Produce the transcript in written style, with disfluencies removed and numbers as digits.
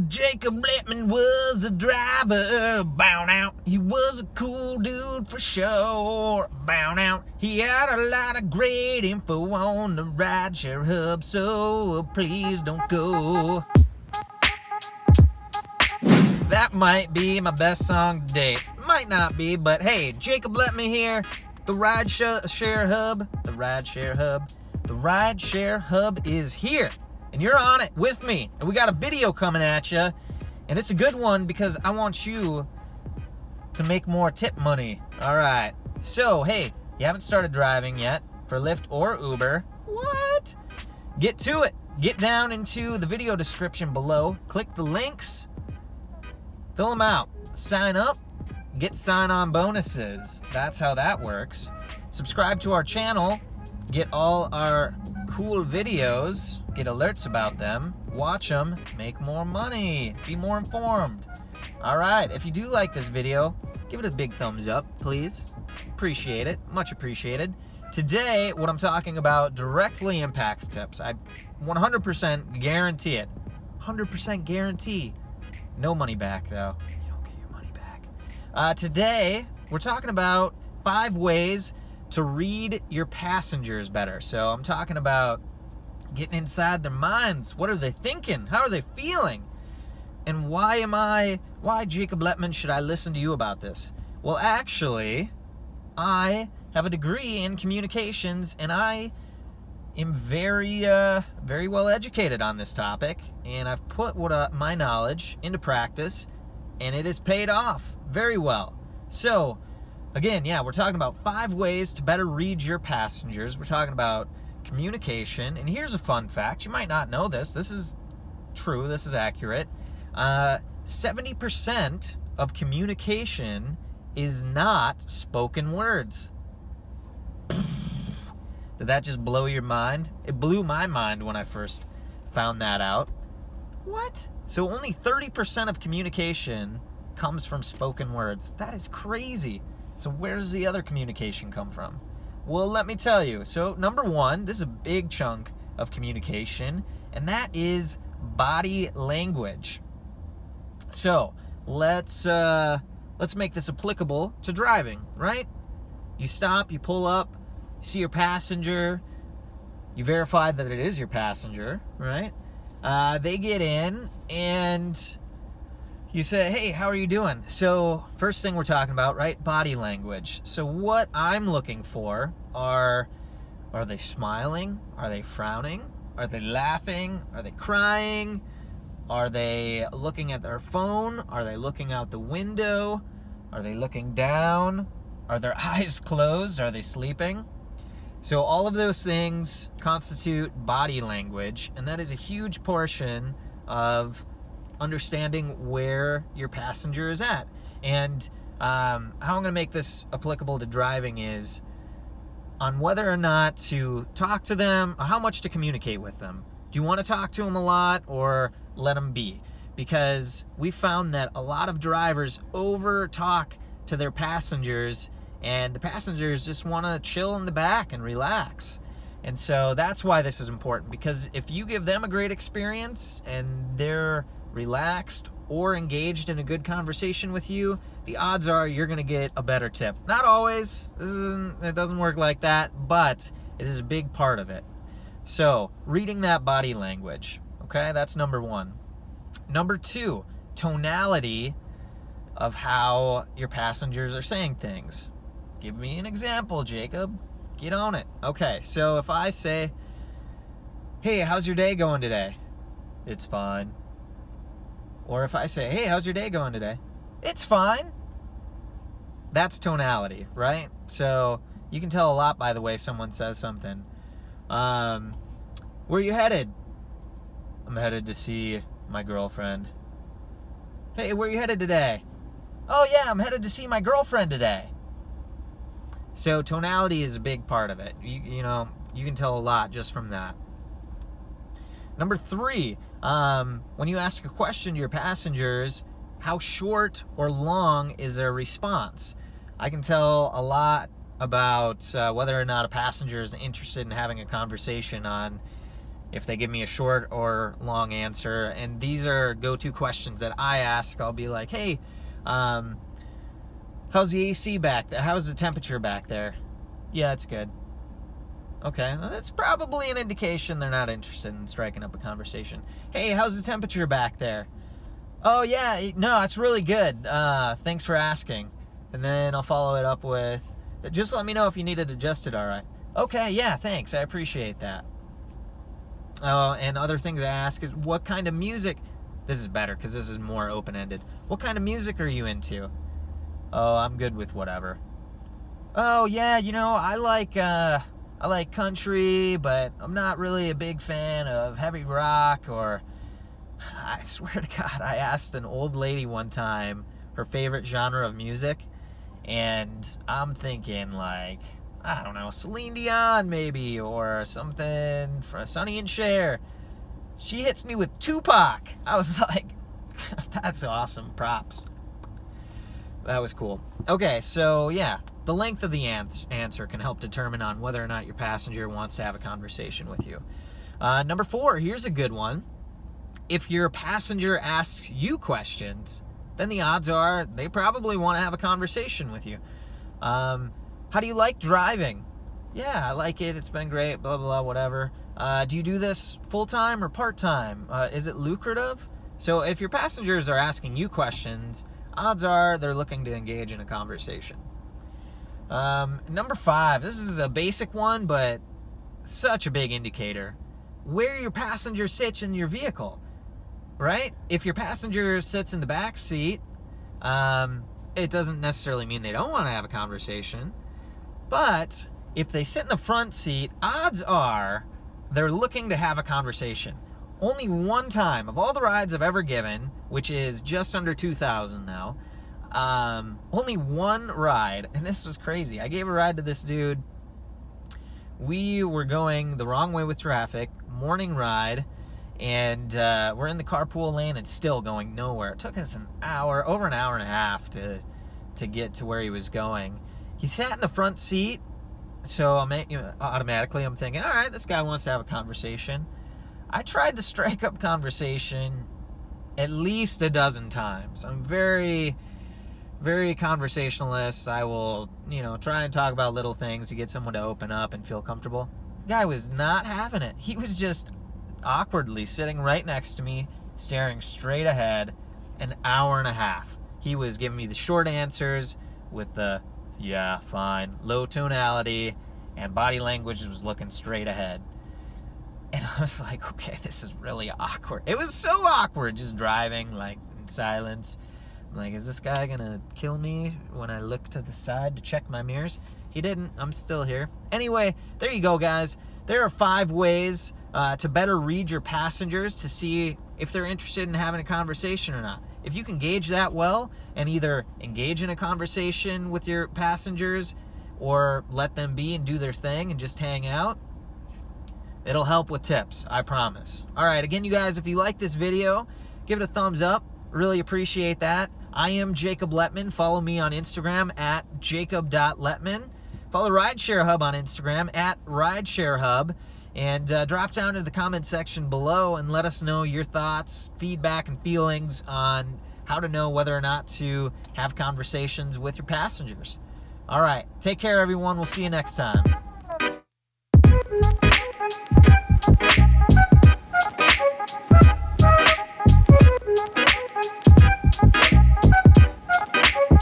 Jacob Littman was a driver, bound out. He was a cool dude for sure, bound out. He had a lot of great info on the Rideshare Hub, so please don't go. That might be my best song to date. Might not be, but hey, Jacob Littman here. The Rideshare Hub, the Rideshare Hub is here. And you're on it with me. And we got a video coming at you. And it's a good one because I want you to make more tip money. All right. So, hey, you haven't started driving yet for Lyft or Uber. What? Get to it. Get down into the video description below. Click the links. Fill them out. Sign up. Get sign-on bonuses. That's how that works. Subscribe to our channel. Get all our cool videos, get alerts about them, watch them, make more money, be more informed. All right, if you do like this video, give it a big thumbs up, please. Appreciate it, much appreciated. Today, what I'm talking about directly impacts tips. I 100% guarantee it. 100% guarantee. No money back, though. You don't get your money back. Today, we're talking about 5 ways to read your passengers better. So I'm talking about getting inside their minds. What are they thinking? How are they feeling? And why Jacob Littman, should I listen to you about this? Well, actually, I have a degree in communications, and I am very well educated on this topic, and I've put my knowledge into practice, and it has paid off very well. So, again, yeah, we're talking about 5 ways to better read your passengers. We're talking about communication. And here's a fun fact. You might not know this. This is true. This is accurate. 70% of communication is not spoken words. Did that just blow your mind? It blew my mind when I first found that out. What? So only 30% of communication comes from spoken words. That is crazy. So where does the other communication come from? Well, let me tell you. So number 1, this is a big chunk of communication, and that is body language. So let's make this applicable to driving, right? You stop, you pull up, you see your passenger, you verify that it is your passenger, right? They get in, and you say, hey, how are you doing? So first thing we're talking about, right? Body language. So what I'm looking for are they smiling? Are they frowning? Are they laughing? Are they crying? Are they looking at their phone? Are they looking out the window? Are they looking down? Are their eyes closed? Are they sleeping? So all of those things constitute body language, and that is a huge portion of understanding where your passenger is at. And how I'm going to make this applicable to driving is on whether or not to talk to them, or how much to communicate with them. Do you want to talk to them a lot, or let them be? Because we found that a lot of drivers over talk to their passengers, and the passengers just want to chill in the back and relax. And so that's why this is important, because if you give them a great experience and they're relaxed or engaged in a good conversation with you, the odds are you're going to get a better tip. Not always. It doesn't work like that, but it is a big part of it. So, reading that body language. Okay, that's number 1. Number 2, tonality of how your passengers are saying things. Give me an example, Jacob. Get on it. Okay, so if I say, hey, how's your day going today? It's fine. Or if I say, hey, how's your day going today? It's fine. That's tonality, right? So you can tell a lot by the way someone says something. Where are you headed? I'm headed to see my girlfriend. Hey, where are you headed today? Oh yeah, I'm headed to see my girlfriend today. So tonality is a big part of it. You know, you can tell a lot just from that. Number 3, when you ask a question to your passengers, how short or long is their response? I can tell a lot about whether or not a passenger is interested in having a conversation on if they give me a short or long answer. And these are go-to questions that I ask. I'll be like, hey, how's the AC back there? How's the temperature back there? Yeah, it's good. Okay, well, that's probably an indication they're not interested in striking up a conversation. Hey, how's the temperature back there? Oh, yeah, no, it's really good. Thanks for asking. And then I'll follow it up with, just let me know if you need it adjusted, all right. Okay, yeah, thanks. I appreciate that. And other things I ask is, what kind of music? This is better because this is more open-ended. What kind of music are you into? Oh, I'm good with whatever. Oh, yeah, you know, I like country, but I'm not really a big fan of heavy rock. Or, I swear to God, I asked an old lady one time her favorite genre of music, and I'm thinking like, I don't know, Celine Dion maybe, or something for Sonny and Cher. She hits me with Tupac. I was like, that's awesome, props. That was cool. Okay, so yeah, the length of the answer can help determine on whether or not your passenger wants to have a conversation with you. Number 4, here's a good one. If your passenger asks you questions, then the odds are they probably want to have a conversation with you. How do you like driving? Yeah, I like it. It's been great, blah, blah, whatever. Do you do this full-time or part-time? Is it lucrative? So if your passengers are asking you questions, odds are they're looking to engage in a conversation. Number 5, this is a basic one, but such a big indicator. Where your passenger sits in your vehicle, right? If your passenger sits in the back seat, it doesn't necessarily mean they don't want to have a conversation. But if they sit in the front seat, odds are they're looking to have a conversation. Only one time of all the rides I've ever given, which is just under 2,000 now, only one ride, and this was crazy. I gave a ride to this dude. We were going the wrong way with traffic, morning ride, and we're in the carpool lane and still going nowhere. It took us an hour, over an hour and a half to get to where he was going. He sat in the front seat, so automatically I'm thinking, all right, this guy wants to have a conversation. I tried to strike up conversation at least a dozen times. I'm very, very conversationalist. I will, try and talk about little things to get someone to open up and feel comfortable. The guy was not having it. He was just awkwardly sitting right next to me, staring straight ahead, an hour and a half. He was giving me the short answers with the, yeah, fine, low tonality, and body language was looking straight ahead. And I was like, okay, this is really awkward. It was so awkward just driving, like, in silence. I'm like, is this guy gonna kill me when I look to the side to check my mirrors? He didn't. I'm still here. Anyway, there you go, guys. There are 5 ways to better read your passengers to see if they're interested in having a conversation or not. If you can gauge that well and either engage in a conversation with your passengers or let them be and do their thing and just hang out, it'll help with tips, I promise. All right, again, you guys, if you like this video, give it a thumbs up. Really appreciate that. I am Jacob Lettman. Follow me on Instagram at jacob.lettman. Follow Rideshare Hub on Instagram at Rideshare Hub. And drop down into the comment section below and let us know your thoughts, feedback, and feelings on how to know whether or not to have conversations with your passengers. All right, take care, everyone. We'll see you next time.